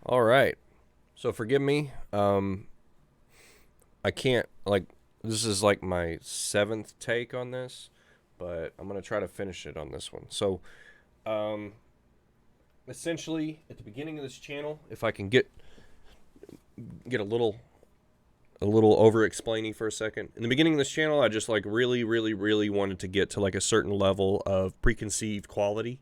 All right. So forgive me. I can't this is like my seventh take on this, but I'm gonna try to finish it on this one. So, um, essentially, at the beginning of this channel, if I can get a little over explaining for a second. In the beginning of this channel, I just like really wanted to get to like a certain level of preconceived quality.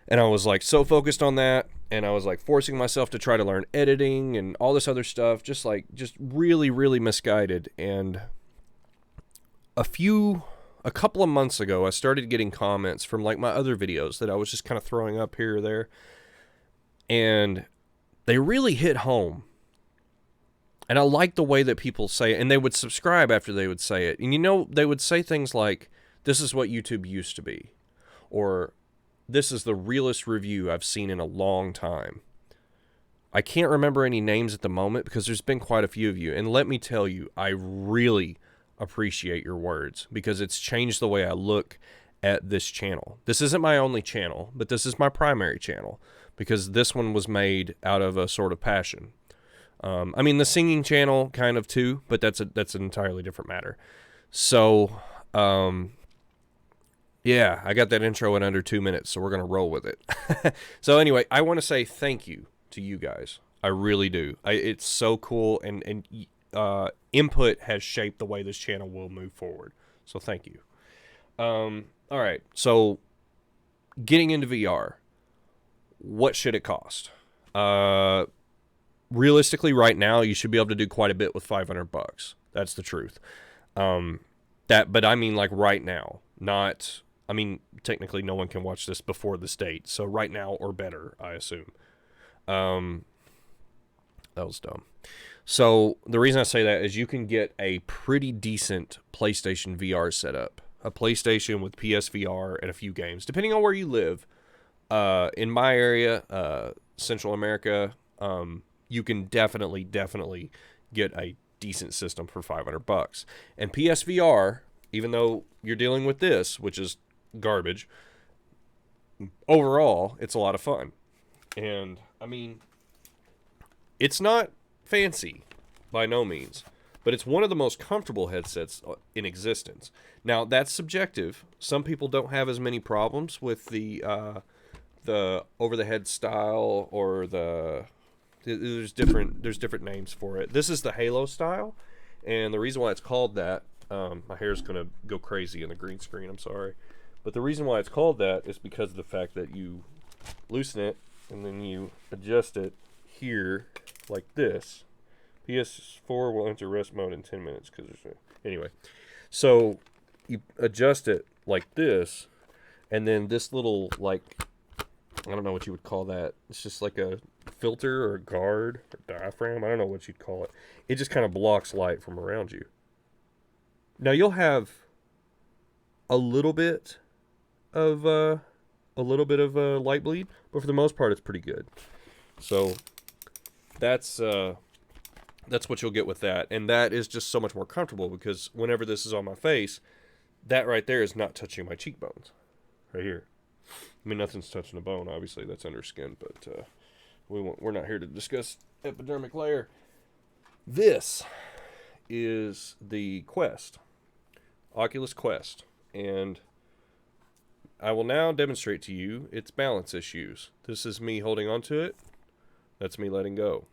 And I was like so focused on that, and I was like forcing myself to try to learn editing and all this other stuff, just really misguided. And a couple of months ago, I started getting comments from like my other videos that I was just kind of throwing up here or there, and they really hit home. And I like the way that people say it, and they would subscribe after they would say it. And they would say things like, "This is what YouTube used to be," or "This is the realest review I've seen in a long time." I can't remember any names at the moment because there's been quite a few of you. And let me tell you, I really appreciate your words because it's changed the way I look at this channel. This isn't my only channel, but this is my primary channel because this one was made out of a sort of passion. I mean, the singing channel kind of too, but that's an entirely different matter. So, yeah, I got that intro in under 2 minutes, so we're going to roll with it. So anyway, I want to say thank you to you guys. I really do. It's so cool, and input has shaped the way this channel will move forward. So thank you. All right, so getting into VR, what should it cost? Realistically, right now, you should be able to do quite a bit with $500. That's the truth. But I mean, like right now, not. I mean, technically, no one can watch this before this date, so right now or better, I assume. That was dumb. So the reason I say that is you can get a pretty decent PlayStation VR setup, a PlayStation with PSVR and a few games, depending on where you live. In my area, Central America, you can definitely get a decent system for $500. And PSVR, even though you're dealing with this, which is garbage, overall, it's a lot of fun. And I mean, it's not fancy by no means, but it's one of the most comfortable headsets in existence. Now, that's subjective. Some people don't have as many problems with the over the head style, or there's different names for it. This is the Halo style, and the reason why it's called that, my hair's gonna go crazy in the green screen, I'm sorry, but the reason why it's called that is because of the fact that you loosen it and then you adjust it here like this. PS4 will enter rest mode in 10 minutes anyway. So you adjust it like this, and then this little, like, I don't know what you would call that. It's just like a filter or a guard or diaphragm. I don't know what you'd call it. It just kind of blocks light from around you. Now you'll have a little bit of light bleed, but for the most part, it's pretty good. So that's what you'll get with that, and that is just so much more comfortable because whenever this is on my face, that right there is not touching my cheekbones, right here. I mean, nothing's touching the bone, obviously. That's under skin, but we're not here to discuss epidermic layer. This is the Quest, Oculus Quest, and I will now demonstrate to you its balance issues. This is me holding onto it. That's me letting go.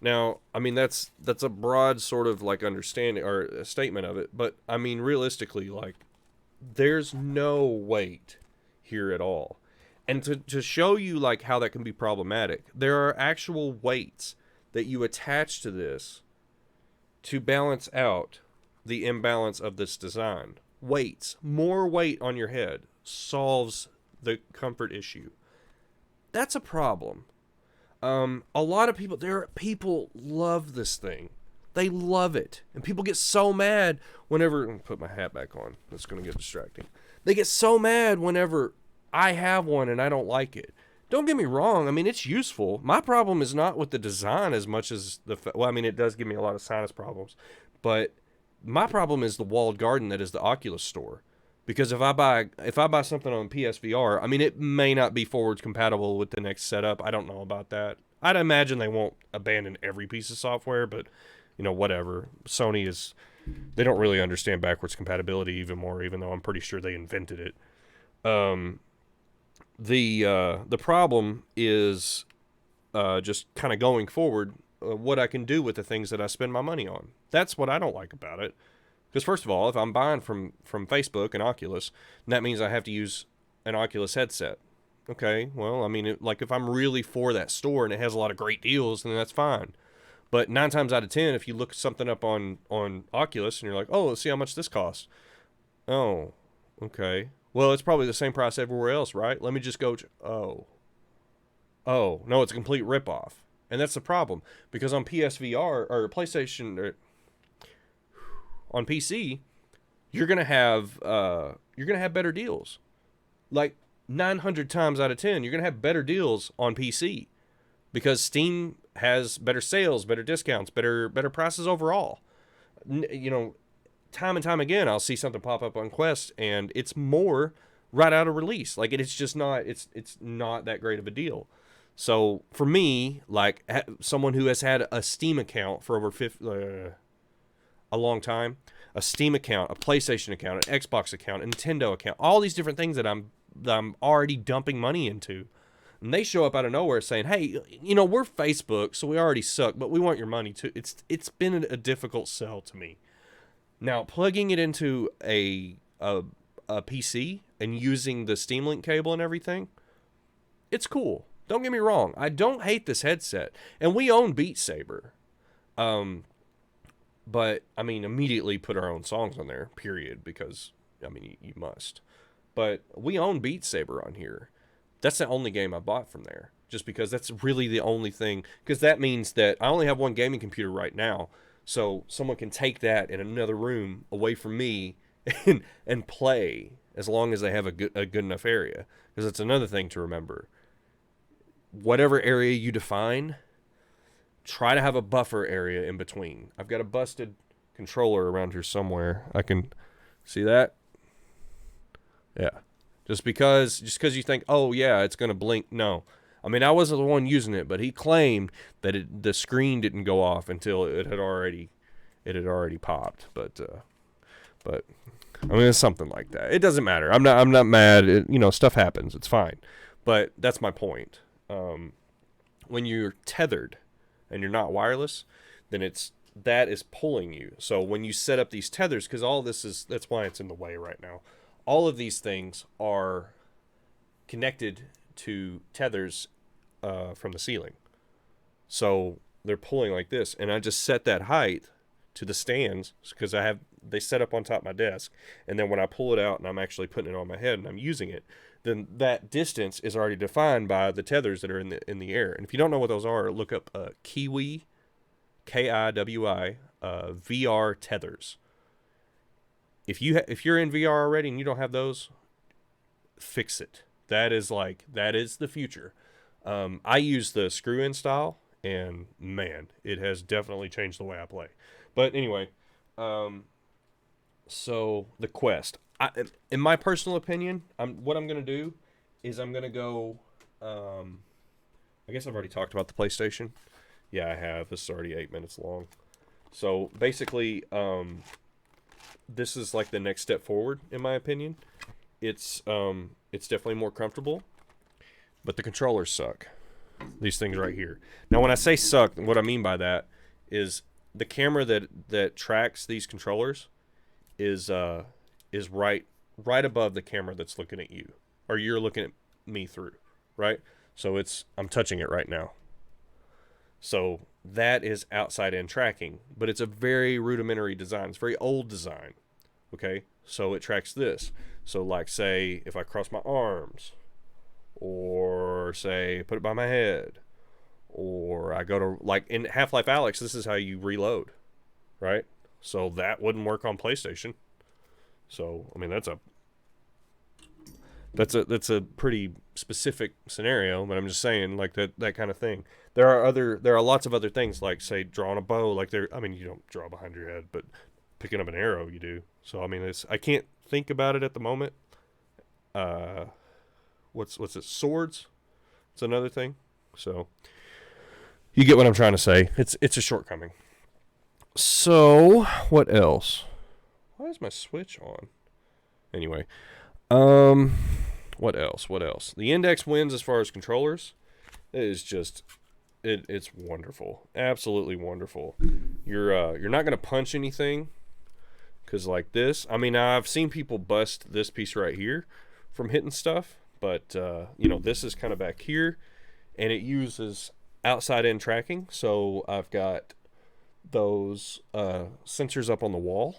Now, I mean, that's a broad sort of like understanding or a statement of it, but I mean, realistically, like, there's no weight here at all. And to show you like how that can be problematic, there are actual weights that you attach to this to balance out the imbalance of this design. Weights, more weight on your head solves the comfort issue. That's a problem. A lot of people love this thing. They love it. And people get so mad whenever, I'm put my hat back on. That's going to get distracting. They get so mad whenever I have one and I don't like it. Don't get me wrong. I mean, it's useful. My problem is not with the design as much as well, I mean, it does give me a lot of sinus problems, but my problem is the walled garden that is the Oculus store. Because if I buy something on PSVR, I mean, it may not be forward compatible with the next setup. I don't know about that. I'd imagine they won't abandon every piece of software, but whatever. Sony is, they don't really understand backwards compatibility even more, even though I'm pretty sure they invented it. The problem is just kind of going forward, what I can do with the things that I spend my money on. That's what I don't like about it. Because first of all, if I'm buying from Facebook and Oculus, that means I have to use an Oculus headset. Okay, well, I mean, like if I'm really for that store and it has a lot of great deals, then that's fine. But 9 times out of 10, if you look something up on Oculus and you're like, oh, let's see how much this costs. Oh, okay. Well, it's probably the same price everywhere else, right? Let me just go. Oh, no, it's a complete ripoff. And that's the problem. Because on PSVR or PlayStation or on PC, you're gonna have better deals. Like 900 times out of 10, you're gonna have better deals on PC because Steam has better sales, better discounts, better prices overall. Time and time again, I'll see something pop up on Quest, and it's more right out of release. Like it's just not it's not that great of a deal. So for me, like someone who has had a Steam account for over a long time, a Steam account, a PlayStation account, an Xbox account, a Nintendo account, all these different things that I'm already dumping money into. And they show up out of nowhere saying, hey, we're Facebook, so we already suck, but we want your money too. It's been a difficult sell to me. Now, plugging it into a PC and using the Steam Link cable and everything, it's cool. Don't get me wrong. I don't hate this headset. And we own Beat Saber. But, I mean, immediately put our own songs on there, period, because, I mean, you must. But we own Beat Saber on here. That's the only game I bought from there, just because that's really the only thing. Because that means that I only have one gaming computer right now, so someone can take that in another room away from me and play as long as they have a good enough area. Because it's another thing to remember. Whatever area you define, try to have a buffer area in between. I've got a busted controller around here somewhere. I can see that. Yeah. Just because you think, oh yeah, it's gonna blink. No, I mean I wasn't the one using it, but he claimed that the screen didn't go off until it had already popped. But I mean it's something like that. It doesn't matter. I'm not mad. Stuff happens. It's fine. But that's my point. When you're tethered and you're not wireless, then that is pulling you. So when you set up these tethers, because that's why it's in the way right now. All of these things are connected to tethers from the ceiling. So they're pulling like this. And I just set that height to the stands because they set up on top of my desk. And then when I pull it out and I'm actually putting it on my head and I'm using it, then that distance is already defined by the tethers that are in the air. And if you don't know what those are, look up Kiwi, Kiwi, VR tethers. If you're in VR already and you don't have those, fix it. That is the future. I use the screw-in style, and man, it has definitely changed the way I play. But anyway, so the Quest. In my personal opinion, what I'm gonna do is I'm gonna go. I guess I've already talked about the PlayStation. Yeah, I have. This is already 8 minutes long. So basically, this is like the next step forward, in my opinion. It's definitely more comfortable, but the controllers suck. These things right here. Now, when I say suck, what I mean by that is the camera that tracks these controllers is right above the camera that's looking at you, or you're looking at me through, right? So I'm touching it right now. So that is outside-in tracking, but it's a very rudimentary design. It's a very old design, okay? So it tracks this. So like, say, if I cross my arms, or say, put it by my head, or I go to, like, in Half-Life Alyx, this is how you reload, right? So that wouldn't work on PlayStation. So, I mean, that's a pretty specific scenario, but I'm just saying, like, that kind of thing. There are lots of other things, like, say, drawing a bow. Like, I mean, you don't draw behind your head, but picking up an arrow, you do. So, I mean, I can't think about it at the moment. What's it? Swords? It's another thing. So, You get what I'm trying to say. It's a shortcoming. So, what else? Why is my Switch on? Anyway, what else? What else? The Index wins as far as controllers. It is just it's wonderful. Absolutely wonderful. You're not going to punch anything cuz like this. I mean, I've seen people bust this piece right here from hitting stuff, but this is kind of back here and it uses outside in tracking. So I've got those sensors up on the wall,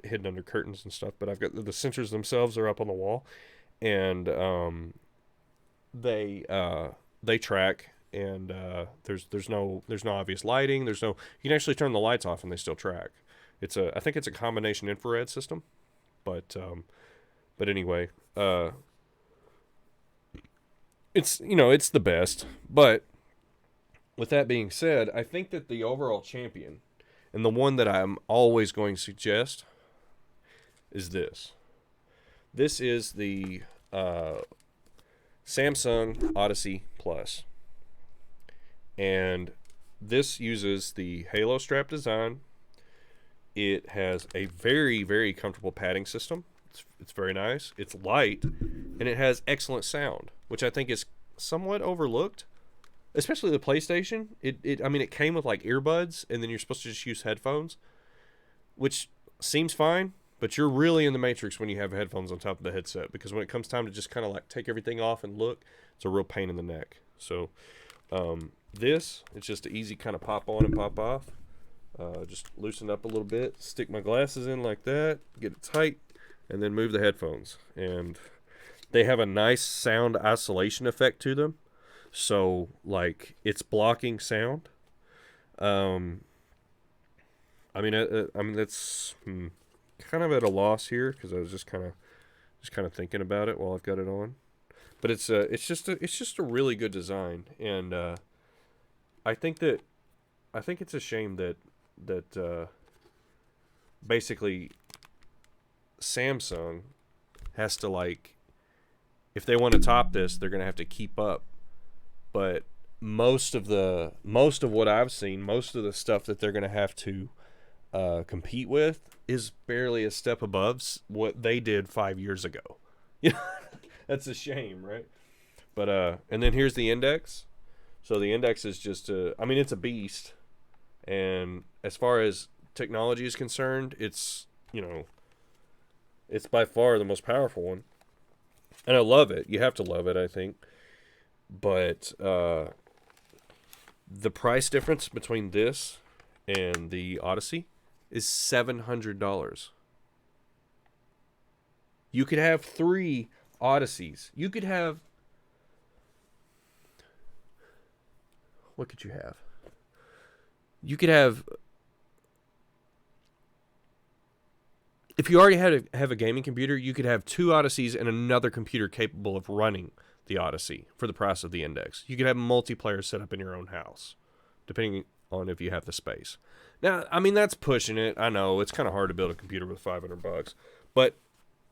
hidden under curtains and stuff, but I've got the sensors themselves are up on the wall, and they track, and there's no obvious lighting. You can actually turn the lights off and they still track. I think it's a combination infrared system, but anyway, it's the best. But with that being said, I think that the overall champion, and the one that I'm always going to suggest, is this. This is the Samsung Odyssey Plus. And this uses the Halo strap design. It has a very, very comfortable padding system. It's very nice. It's light, and it has excellent sound, which I think is somewhat overlooked. Especially the PlayStation, it came with like earbuds, and then you're supposed to just use headphones, which seems fine, but you're really in the matrix when you have headphones on top of the headset, because when it comes time to just kind of like take everything off and look, it's a real pain in the neck. So it's just an easy kind of pop on and pop off. Just loosen up a little bit, stick my glasses in like that, get it tight, and then move the headphones. And they have a nice sound isolation effect to them. So, like, it's blocking sound. That's kind of at a loss here because I was just kind of thinking about it while I've got it on. But it's just a really good design, and I think it's a shame that basically Samsung has to, like, if they want to top this, they're gonna have to keep up. But most of what I've seen, most of the stuff that they're going to have to compete with is barely a step above what they did 5 years ago. Yeah, that's a shame, right? But and then here's the Index. So the Index is just it's a beast. And as far as technology is concerned, it's by far the most powerful one. And I love it. You have to love it, I think. But the price difference between this and the Odyssey is $700. You could have 3 Odysseys. You could have... What could you have? You could have... If you already have a gaming computer, you could have 2 Odysseys and another computer capable of running the Odyssey for the price of the Index. You could have multiplayer set up in your own house, depending on if you have the space. Now, that's pushing it. I know it's kind of hard to build a computer with $500, but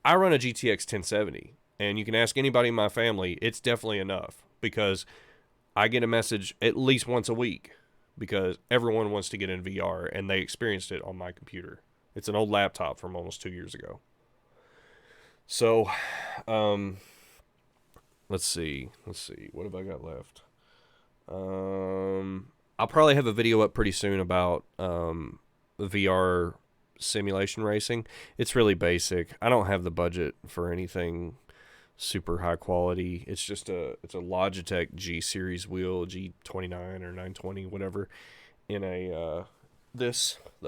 I run a GTX 1070, and you can ask anybody in my family. It's definitely enough because I get a message at least once a week because everyone wants to get in VR, and they experienced it on my computer. It's an old laptop from almost 2 years ago. So, Let's see. What have I got left? I'll probably have a video up pretty soon about VR simulation racing. It's really basic. I don't have the budget for anything super high quality. It's just it's a Logitech G series wheel, G29 or 920, whatever, in the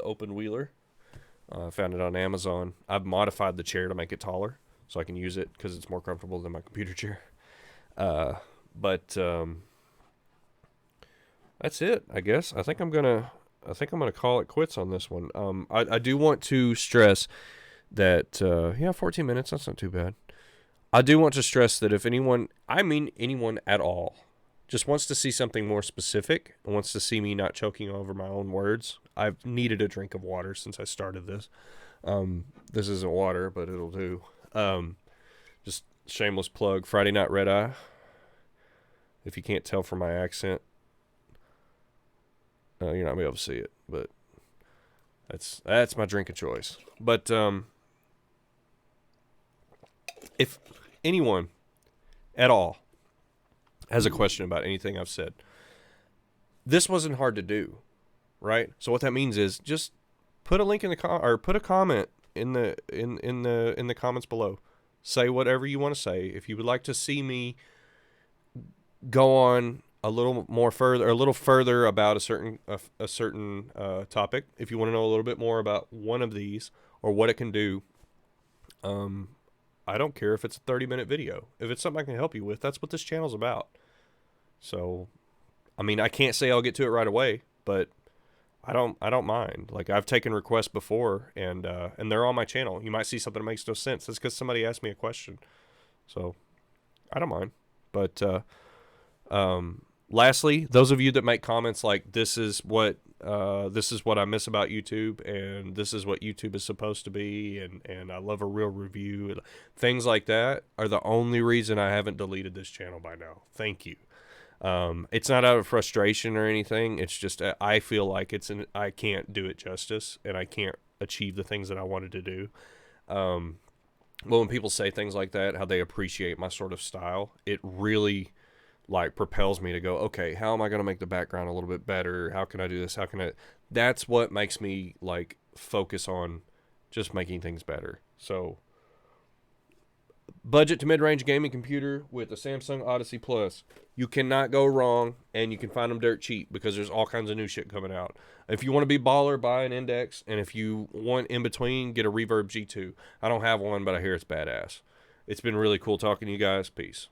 open wheeler. I found it on Amazon. I've modified the chair to make it taller so I can use it because it's more comfortable than my computer chair. But that's it, I guess. I think I'm gonna call it quits on this one. I do want to stress that 14 minutes, that's not too bad. I do want to stress that if anyone at all, just wants to see something more specific and wants to see me not choking over my own words, I've needed a drink of water since I started this. This isn't water, but it'll do. Just shameless plug, Friday Night Red Eye. If you can't tell from my accent, You're not gonna be able to see it, but that's my drink of choice. But if anyone at all has a question about anything I've said, this wasn't hard to do, right? So what that means is just put a link in the or put a comment in the comments below. Say whatever you want to say. If you would like to see me go on a little further about a certain topic, if you want to know a little bit more about one of these or what it can do, I don't care if it's a 30-minute video. If it's something I can help you with, that's what this channel's about. So, I mean, I can't say I'll get to it right away, but I don't mind. Like, I've taken requests before, and they're on my channel. You might see something that makes no sense. That's because somebody asked me a question. So, I don't mind. But lastly, those of you that make comments like this is what I miss about YouTube, and this is what YouTube is supposed to be, and I love a real review, things like that are the only reason I haven't deleted this channel by now. Thank you. It's not out of frustration or anything. It's just I feel like I can't do it justice, and I can't achieve the things that I wanted to do. Well, when people say things like that, how they appreciate my sort of style, it really like propels me to go, okay, how am I going to make the background a little bit better? How can I do this? That's what makes me like focus on just making things better. So budget to mid-range gaming computer with a Samsung Odyssey Plus. You cannot go wrong, and you can find them dirt cheap because there's all kinds of new shit coming out. If you want to be baller, buy an Index, and if you want in between, get a Reverb G2. I don't have one, but I hear it's badass. It's been really cool talking to you guys. Peace.